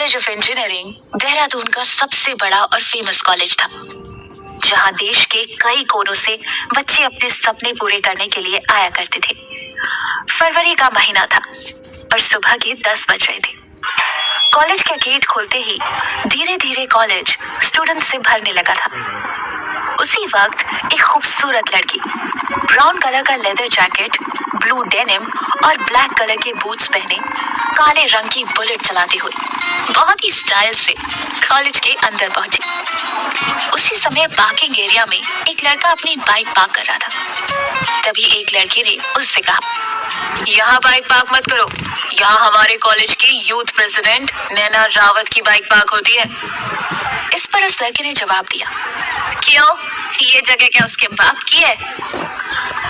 College of engineering Dehradun का सबसे बड़ा और फेमस कॉलेज था, जहां देश के कई कोनों से बच्चे अपने सपने पूरे करने के लिए आया करते थे। फरवरी का महीना था और सुबह के 10 बज रहे थे। कॉलेज का गेट खोलते ही धीरे धीरे कॉलेज स्टूडेंट से भरने लगा था। उसी वक्त एक खूबसूरत लड़की ब्राउन कलर का लेदर जैकेट, ब्लू डेनिम और ब्लैक कलर के बूट्स पहने काले रंग की बुलेट चलाती हुई बहुत ही स्टाइल से कॉलेज के अंदर पहुंची। उसी समय पार्किंग एरिया में एक लड़का अपनी बाइक पार्क कर रहा था। तभी एक लड़की ने उससे कहा, यहाँ बाइक पार्क मत करो, यहाँ हमारे कॉलेज की यूथ प्रेसिडेंट नैना रावत की बाइक पार्क होती है। इस पर उस लड़के ने जवाब दिया, क्यों, ये जगह क्या उसके बाप की है?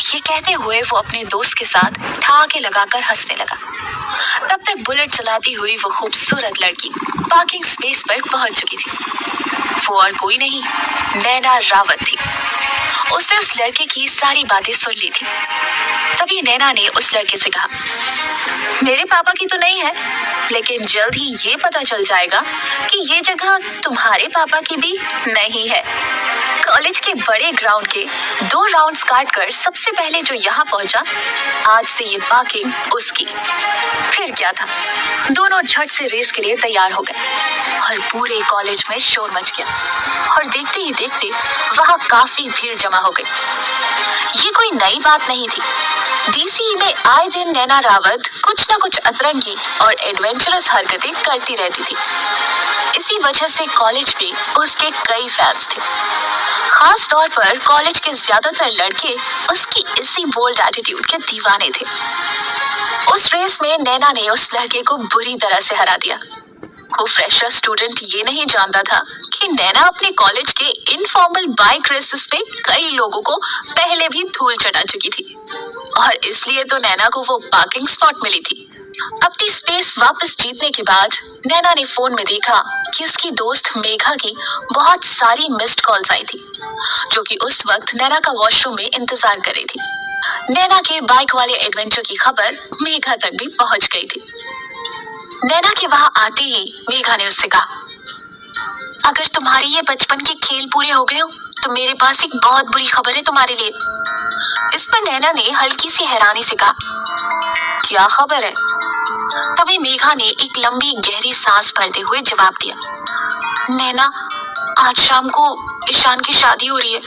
ये कहते हुए वो अपने दोस्त के साथ ठहाके लगाकर हंसने लगा। तब तक बुलेट चलाती हुई वो खूबसूरत लड़की पार्किंग स्पेस पर पहुंच चुकी थी। वो और कोई नहीं, नैना रावत थी। उसने उस लड़के की सारी बातें सुन ली थी। तभी नैना ने उस लड़के से कहा, मेरे पापा की तो नहीं है, लेकिन जल्द ही ये पता चल जाएगा कि ये जगह तुम्हारे पापा की भी नहीं है। कॉलेज के बड़े ग्राउंड के 2 राउंड्स काटकर सबसे पहले जो यहाँ पहुंचा, आज से ये पार्किंग उसकी। फिर क्या था, दोनों झट से रेस के लिए तैयार हो गए और पूरे कॉलेज में शोर मच गया और देखते ही देखते वहाँ काफी भीड़ जमा हो गई। ये कोई नई बात नहीं थी। डीसी में आए दिन नैना रावत कुछ न कुछ अतरंगी और एडवेंचरस हरकतें करती रहती थी। इसी वजह से कॉलेज में उसके कई फैंस थे। खास तौर पर कॉलेज के ज्यादातर लड़के उसकी इसी बोल्ड एटीट्यूड के दीवाने थे। उस रेस में नैना ने उस लड़के को बुरी तरह से हरा दिया। वो फ्रेशर स्टूडेंट ये नहीं जानता था कि नैना अपने कॉलेज के इनफॉर्मल बाइक रेसेस में कई लोगों को पहले भी धूल चटा चुकी थी और इसलिए तो नैना को वो पार्किंग स्पॉट मिली थी। अपनी स्पेस वापस जीतने के बाद नैना ने फोन में देखा कि उसकी दोस्त मेघा की बहुत सारी मिस्ड कॉल्स आई थी, जो कि उस वक्त नैना का वॉशरूम में इंतजार कर रही थी। नैना के बाइक वाले एडवेंचर की खबर मेघा तक भी पहुंच गई थी। नैना के वहां आते ही मेघा ने उससे कहा, अगर तुम्हारे ये बचपन के खेल पूरे हो गए हो तो मेरे पास एक बहुत बुरी खबर है तुम्हारे लिए। इस पर नैना ने हल्की सी हैरानी से कहा, क्या खबर है? तभी मेघा ने एक लंबी गहरी सांस भरते हुए जवाब दिया, नैना, आज शाम को ईशान की शादी हो रही है।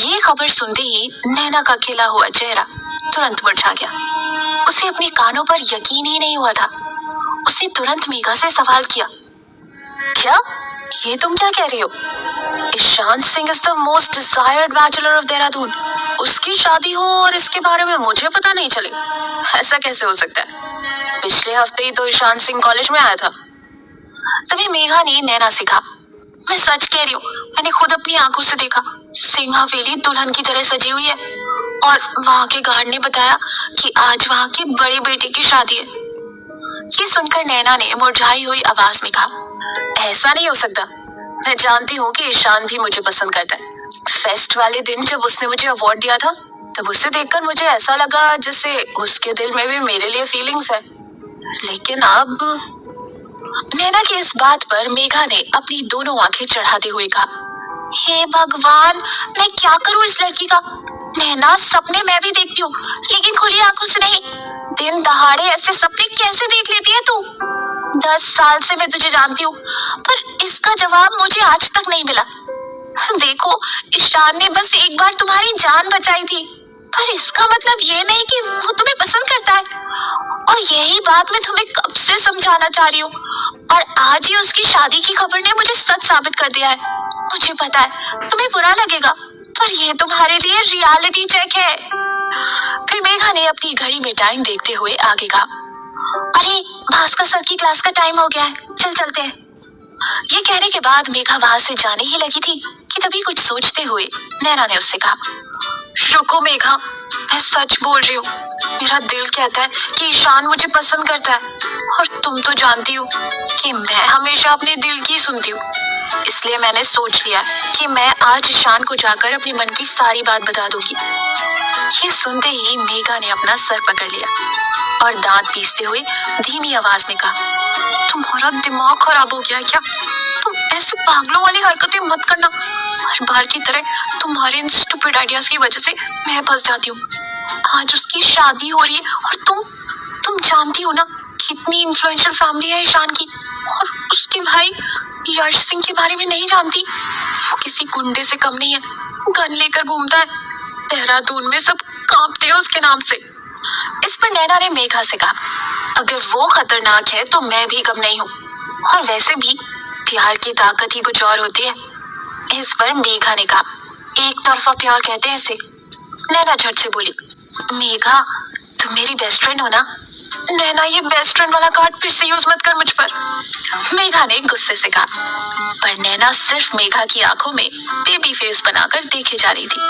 ये खबर सुनते ही नैना का खिला हुआ चेहरा तुरंत मुरझा गया। उसे अपने कानों पर यकीन ही नहीं हुआ था। उसने तुरंत मेघा से सवाल किया, क्या? ये तुम क्या कह रही हो? Ishaan Singh is the most desired bachelor of Dehradun. उसकी शादी हो और इसके बारे में मुझे पता नहीं चले? ऐसा कैसे हो सकता है? पिछले हफ्ते ही तो ईशान सिंह कॉलेज में आया था। तभी मेघा ने नैना से कहा, मैं सच कह रही हूँ, मैंने खुद अपनी आंखों से देखा। सिंह हवेली दुल्हन की तरह सजी हुई है और वहाँ के गार्ड ने बताया कि आज वहाँ के बड़े बेटे की शादी है। ये सुनकर नैना ने मुरझाई हुई आवाज में कहा, ऐसा नहीं हो सकता। मैं जानती हूँ कि ईशान भी मुझे पसंद करता है। फेस्ट वाले दिन जब उसने मुझे अवार्ड दिया था, तब उसे देखकर मुझे ऐसा लगा जैसे उसके दिल में भी मेरे लिए फीलिंग्स है। लेकिन अब नैना की इस बात पर मेघा ने अपनी दोनों आंखें चढ़ाते हुए कहा, हे भगवान, मैं क्या करूं इस लड़की का? नैना, सपने मैं भी देखती हूँ, लेकिन खुली आंखों से नहीं। दिन दहाड़े ऐसे सपने कैसे देख लेती है तू? 10 साल से मैं तुझे जानती हूँ, पर इसका जवाब मुझे आज तक नहीं मिला। देखो, ईशान ने बस एक बार तुम्हारी जान बचाई थी, पर इसका मतलब ये नहीं कि वो तुम्हें पसंद करता है। और यही बात मैं तुम्हें कब से समझाना चाह रही हूँ, और आज ही उसकी शादी की खबर ने मुझे सच साबित कर दिया है। मुझे पता है तुम्हें बुरा लगेगा, पर यह तुम्हारे लिए रियलिटी चेक है। फिर मेघा ने अपनी घड़ी में टाइम देखते हुए आगे कहा, अरे भास्कर सर की क्लास का टाइम हो गया है, चल चलते हैं। ये कहने के बाद मेघा वहां से जाने ही लगी थी कि तभी कुछ सोचते हुए नैना ने उससे कहा, रुको मेघा, मैं सच बोल रही हूँ। मेरा दिल कहता है कि ईशान मुझे पसंद करता है, और तुम तो जानती हो कि मैं हमेशा अपने दिल की सुनती हूँ। इसलिए मैंने सोच लिया कि मैं आज ईशान को जाकर अपने मन की सारी बात बता दूंगी। ये सुनते ही मेघा ने अपना सर पकड़ लिया और दांत पीसते हुए धीमी आवाज में कहा, तुम्हारा दिमाग खराब हो गया क्या? तुम ऐसे पागलों वाली हरकतें मत करना। हर बार की तरह तुम्हारे इन स्टूपिड आइडियाज की वजह से मैं फंस जाती हूँ। आज उसकी शादी हो रही है और तुम जानती हो ना कितनी इन्फ्लुएंशियल फैमिली है ईशान की, और उसके भाई यश सिंह के बारे में नहीं जानती। वो किसी गुंडे से कम नहीं है, गन लेकर घूमता है। देहरादून में सब कांपते हैं उसके नाम से। इस पर नैना ने मेघा से कहा, अगर वो खतरनाक है तो मैं भी कम नहीं हूँ, और वैसे भी प्यार की ताकत ही कुछ और होती है। इस पर मेघा ने कहा, एक तरफा प्यार कहते हैं इसे। नैना झट से बोली, मेघा तुम मेरी बेस्ट फ्रेंड हो ना? नैना ये बेस्ट फ्रेंड वाला कार्ड फिर से यूज मत कर मुझ पर, मेघा ने गुस्से से कहा। पर नैना सिर्फ मेघा की आंखों में बेबी फेस बनाकर देखे जा रही थी।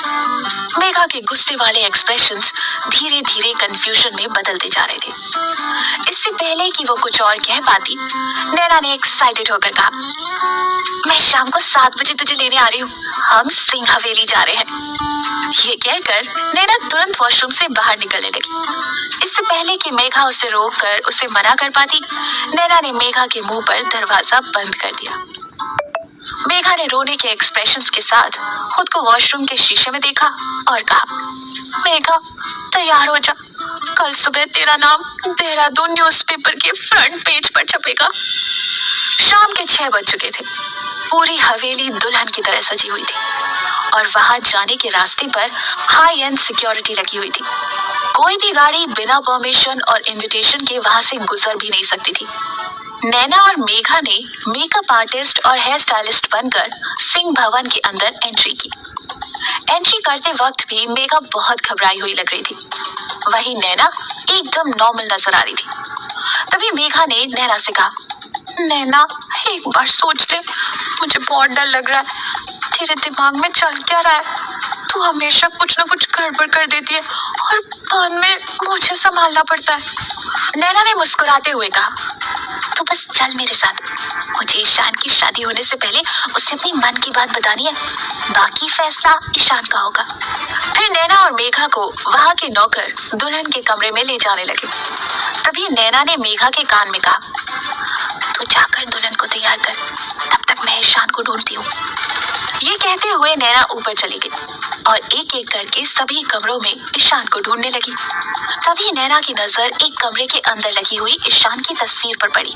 मेघा के गुस्से वाले एक्सप्रेशंस धीरे धीरे कंफ्यूजन में बदलते जा रहे थे। इससे पहले कि वो कुछ और कह पाती, नैना ने एक्साइटेड होकर कहा, मैं शाम को 7 बजे तुझे लेने आ रही हूँ, हम सिंह हवेली जा रहे हैं। ये कहकर नैना तुरंत वॉशरूम से बाहर निकलने लगी। इससे पहले कि मेघा उसे रोककर उसे मना कर पाती, नैना ने मेघा के मुंह पर दरवाजा बंद कर दिया। मेघा ने रोने के एक्सप्रेशंस के साथ खुद को वॉशरूम के शीशे में देखा और कहा, मेघा तैयार हो जा, कल सुबह तेरा नाम देहरादून न्यूज़पेपर के फ्रंट पेज पर छपेगा। शाम के 6 बज चुके थे। पूरी हवेली दुल्हन की तरह सजी हुई थी और वहां जाने के रास्ते पर हाई एंड सिक्योरिटी लगी हुई थी। कोई भी गाड़ी बिना परमिशन और इनविटेशन के वहां से गुजर भी नहीं सकती थी। नैना और मेघा ने मेकअप आर्टिस्ट और हेयर स्टाइलिस्ट बनकर सिंह भवन के अंदर एंट्री की। एंट्री करते वक्त भी मेघा बहुत घबराई हुई लग रही थी, वहीं नैना एकदम नॉर्मल नजर आ रही थी। तभी मेघा ने नैना से कहा, नैना एक बार सोच ले, मुझे बहुत डर लग रहा है। तेरे दिमाग में चल क्या रहा है? तू हमेशा कुछ ना कुछ गड़बड़ कर देती है और बाद में मुझे संभालना पड़ता है। नैना ने मुस्कुराते हुए कहा, तो बस चल मेरे साथ, मुझे ईशान की शादी होने से पहले उसे अपनी मन की बात बतानी है, बाकी फैसला ईशान का होगा। फिर नैना और मेघा को वहां के नौकर दुल्हन के कमरे में ले जाने लगे। तभी नैना ने मेघा के कान में कहा, तू जाकर दुल्हन को तैयार कर, तब तक मैं ईशान को ढूंढती हूँ। ये कहते हुए नैना ऊपर चली गई और एक एक करके सभी कमरों में ईशान को ढूंढने लगी। तभी नैना की नजर एक कमरे के अंदर लगी हुई ईशान की तस्वीर पर पड़ी,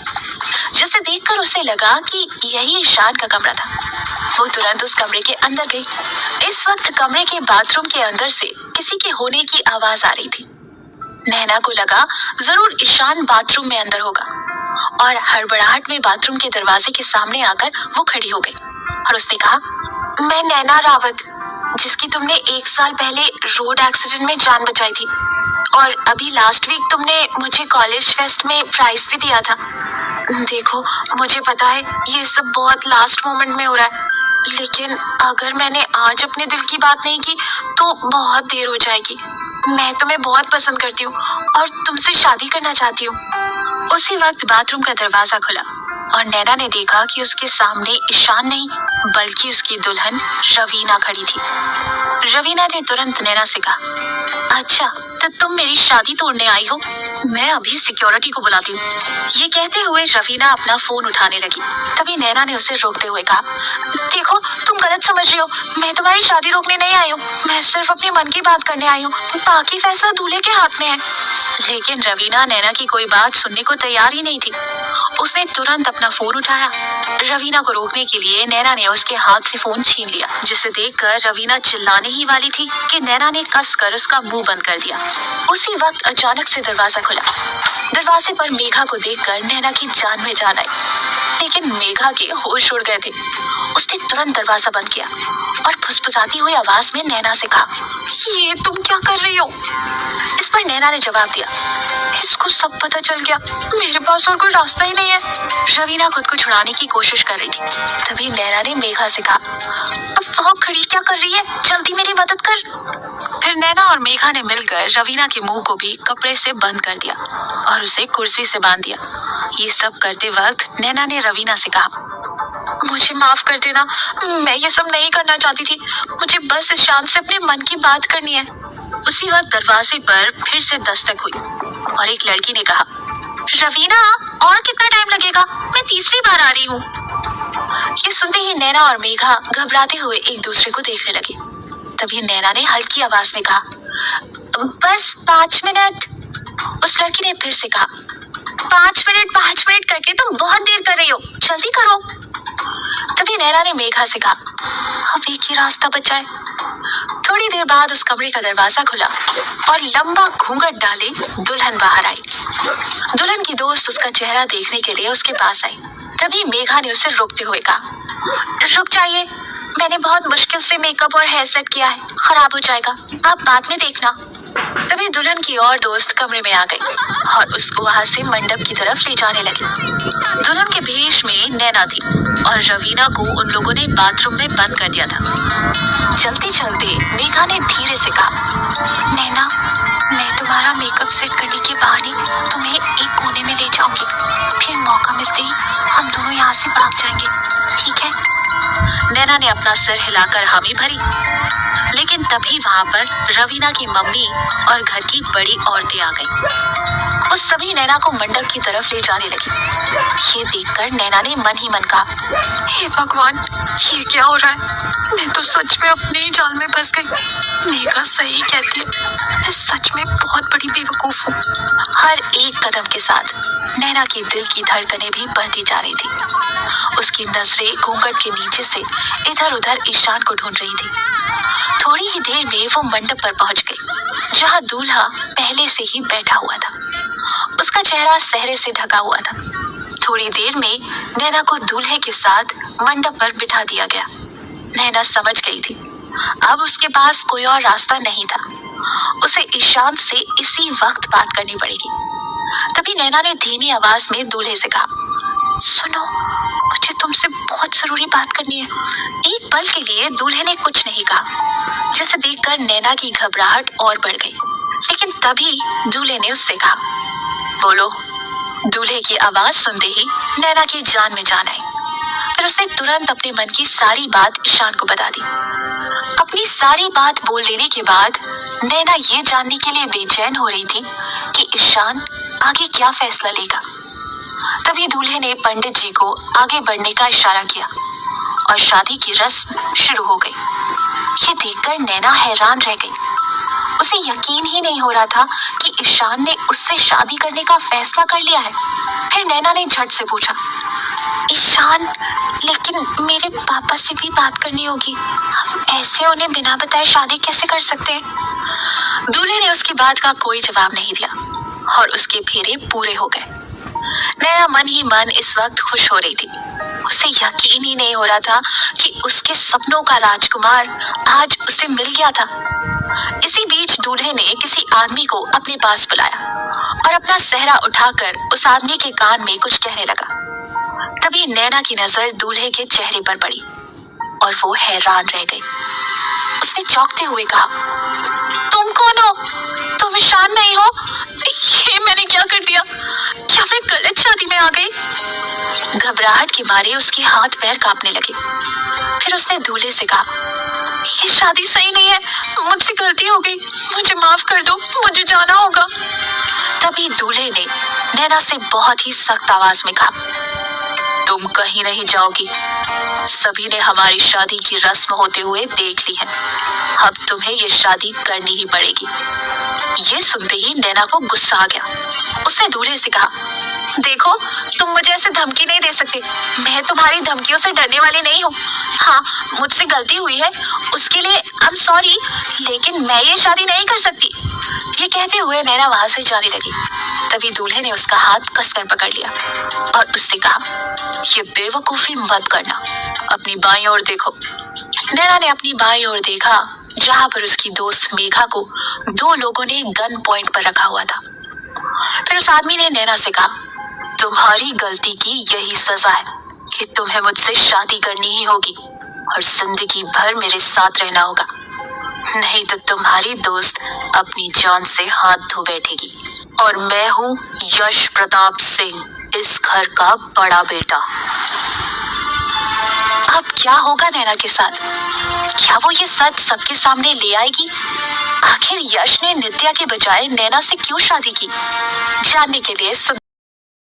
जिसे देखकर उसे लगा कि यही ईशान का कमरा था। वो तुरंत उस कमरे के अंदर गई। इस वक्त कमरे के बाथरूम के अंदर से किसी के होने की आवाज आ रही थी। नैना को लगा जरूर ईशान बाथरूम में अंदर होगा, और हड़बड़ाहट में बाथरूम के दरवाजे के सामने आकर वो खड़ी हो गई और उसने कहा, मैं नैना रावत, जिसकी तुमने 1 साल पहले रोड एक्सीडेंट में जान बचाई थी, और अभी लास्ट वीक तुमने मुझे कॉलेज फेस्ट में प्राइज भी दिया था। देखो मुझे पता है ये सब बहुत लास्ट मोमेंट में हो रहा है, लेकिन अगर मैंने आज अपने दिल की बात नहीं की तो बहुत देर हो जाएगी। मैं तुम्हें बहुत पसंद करती हूँ और तुमसे शादी करना चाहती हूँ। उसी वक्त बाथरूम का दरवाजा खुला और नैना ने देखा कि उसके सामने ईशान नहीं बल्कि उसकी दुल्हन रवीना खड़ी थी। रवीना ने तुरंत नैना से कहा, अच्छा तो तुम मेरी शादी तोड़ने आई हो, मैं अभी सिक्योरिटी को बुलाती हूँ। ये कहते हुए रवीना अपना फोन उठाने लगी। तभी नैना ने उसे रोकते हुए कहा, देखो तुम गलत समझ रही हो, मैं तुम्हारी शादी रोकने नहीं आई हूँ, मैं सिर्फ अपने मन की बात करने आई हूँ, बाकी फैसला दूल्हे के हाथ में है। लेकिन रवीना नैना की कोई बात सुनने को तैयार ही नहीं थी। उसने तुरंत अपना फोन उठाया। रवीना को रोकने के लिए नैना ने उसके हाथ से फोन छीन लिया, जिसे देखकर रवीना चिल्लाने ही वाली थी कि नैना ने कसकर उसका मुंह बंद कर दिया। उसी वक्त अचानक से दरवाजा खुला। दरवाजे पर मेघा को देखकर नैना की जान में जान आई, लेकिन मेघा के होश उड़ गए थे। उसने तुरंत दरवाजा बंद किया और फुसफुसाती हुई आवाज में नैना से कहा, ये तुम क्या कर रही हो? इस पर नैना ने जवाब दिया, इसको सब पता चल गया, मेरे पास और कोई रास्ता ही नहीं है। रवीना खुद को छुड़ाने की कोशिश कर रही थी। तभी नैना ने मेघा से कहा, अब वहाँ खड़ी क्या कर रही है, जल्दी मेरी मदद कर। फिर नैना और मेघा ने मिलकर रवीना के मुंह को भी कपड़े से बंद कर दिया और उसे कुर्सी से बांध दिया। ये सब करते वक्त नैना ने रवीना से कहा, मुझे माफ कर देना, मैं ये सब नहीं करना चाहती थी। मुझे बस ईशान से अपने मन की बात करनी है। उसी वक्त दरवाजे पर फिर से दस्तक हुई और एक लड़की ने कहा, रवीना, और कितना टाइम लगेगा? मैं तीसरी बार आ रही हूँ। ये सुनते ही नैना और मेघा घबराते हुए एक दूसरे को देखने लगे। तभी नैना ने हल्की आवाज में कहा, बस 5 मिनट। उस लड़की ने फिर से कहा, 5 मिनट करके तुम बहुत देर कर रही हो, जल्दी करो। तभी नैना ने मेघा से कहा, अब एक ही रास्ता बचा है। थोड़ी देर बाद उस कमरे का दरवाजा खुला और लंबा घूंघट डाले दुल्हन बाहर आई। दुल्हन की दोस्त उसका चेहरा देखने के लिए उसके पास आई। तभी मेघा ने उसे रोकते हुए कहा, रुक जाइए, मैंने बहुत मुश्किल से मेकअप और हेयर सेट किया है, खराब हो जाएगा, आप बाद में देखना। तभी दुल्हन की और दोस्त कमरे में आ गई और उसको वहां से मंडप की तरफ ले जाने लगी। दुल्हन के भेष में नैना थी और रवीना को उन लोगों ने बाथरूम में बंद कर दिया था। चलते चलते मेघा ने धीरे से कहा, नैना, मैं तुम्हारा मेकअप सेट करने के बहाने तुम्हें एक कोने में ले जाऊंगी, फिर मौका मिलते ही हम दोनों यहाँ से भाग जाएंगे, ठीक है? नैना ने अपना सिर हिलाकर हामी भरी, लेकिन तभी वहां पर रवीना की मम्मी और घर की बड़ी औरतें आ गईं। उस सभी नैना को मंडप की तरफ ले जाने लगी। ये देखकर नैना ने मन ही मन कहा, हे भगवान, ये क्या हो रहा है? मैं तो सच में अपने ही जाल में फंस गई। मेघा सही कहती है, मैं सच में बहुत बड़ी बेवकूफ हूँ। हर एक कदम के साथ नैना की दिल की धड़कनें भी बढ़ती जा रही थी। उसकी नजरें घूंघट के नीचे से इधर उधर ईशान को ढूंढ रही थी। थोड़ी ही देर में वो मंडप पर पहुंच गई, जहां दूल्हा पहले से ही बैठा हुआ था। उसका चेहरा सहरे से ढका हुआ था। थोड़ी देर में नैना को दूल्हे के साथ मंडप पर बिठा दिया गया। नैना समझ गई थी, अब उसके पास कोई और रास्ता नहीं था। उसे ईशान से इसी वक्त बात करनी पड़ेगी। तभी नैना ने धीमी आवाज में दूल्हे से कहा, सुनो, मुझे तुमसे बहुत जरूरी बात करनी है। एक पल के लिए दूल्हे ने कुछ नहीं कहा, जिसे देखकर नैना की घबराहट और बढ़ गई। लेकिन तभी दूल्हे ने उससे कहा, बोलो। दूल्हे की आवाज सुनते ही नैना की जान में जान आई। फिर उसने तुरंत अपने मन की सारी बात ईशान को बता दी। अपनी सारी बात बोल देने के बाद नैना ये जानने के लिए बेचैन हो रही थी कि ईशान आगे क्या फैसला लेगा। तभी दूल्हे ने पंडित जी को आगे बढ़ने का इशारा किया और शादी की रस्म शुरू हो गई। ये देखकर नैना हैरान रह गई। उसे यकीन ही नहीं हो रहा था कि ईशान ने उससे शादी करने का फैसला कर लिया है। फिर नैना ने झट से पूछा, ईशान, लेकिन मेरे पापा से भी बात करनी होगी, हम ऐसे उन्हें बिना बताए शादी कैसे कर सकते हैं? दूल्हे ने उसकी बात का कोई जवाब नहीं दिया और उसके फेरे पूरे हो गए। नैना मन ही मन इस वक्त खुश हो रही थी। उसे यकीन ही नहीं हो रहा था कि उसके सपनों का राजकुमार आज उसे मिल गया था। इसी बीच दूल्हे ने किसी आदमी को अपने पास बुलाया और अपना सेहरा उठाकर उस आदमी के कान में कुछ कहने लगा। तभी नैना की नजर दूल्हे के चेहरे पर पड़ी और वो हैरान रह गई। उसने चौंकते हुए कहा, तुम कौन हो? तुम ईशान नहीं हो? ये मैंने क्या कर दिया? क्या मैं गलत शादी में आ गई? घबराहट के मारे उसके हाथ पैर कांपने लगे। फिर उसने दूल्हे से कहा, ये शादी सही नहीं है, मुझसे गलती हो गई, मुझे माफ कर दो, मुझे जाना होगा। तभी दूल्हे ने नैना से बहुत ही सख्त आवाज में कहा, तुम कहीं नहीं जाओगी। सभी ने हमारी शादी की रस्म होते हुए देख ली है, अब तुम्हें ये शादी करनी ही पड़ेगी। ये सुनते ही नैना को गुस्सा आ गया। उसने दूल्हे से कहा, देखो, तुम मुझे ऐसे धमकी नहीं दे सकते, मैं तुम्हारी धमकियों से डरने वाली नहीं हूँ। हाँ, मुझसे गलती हुई है, उसके लिए आई एम सॉरी, लेकिन मैं ये शादी नहीं कर सकती। ये कहते हुए नैना वहां से जाने लगी। तभी दूल्हे ने उसका हाथ कसकर पकड़ लिया और उससे कहा, ये बेवकूफी मत करना, अपनी बाईं ओर देखो। नैना ने अपनी बाईं ओर देखा, जहां पर उसकी दोस्त मेघा को 2 लोगों ने गन पॉइंट पर रखा हुआ था। फिर उस आदमी ने नैना से कहा, तुम्हारी गलती की यही सजा है कि तुम्हें मुझसे शादी करनी ही होगी और जिंदगी भर मेरे साथ रहना होगा, नहीं तो तुम्हारी दोस्त अपनी जान से हाथ धो बैठेगी। और मैं हूँ यश प्रताप सिंह, इस घर का बड़ा बेटा। अब क्या होगा नैना के साथ? क्या वो ये सच सबके सामने ले आएगी? आखिर यश ने नित्या के बजाय नैना से क्यों शादी की? जानने के लिए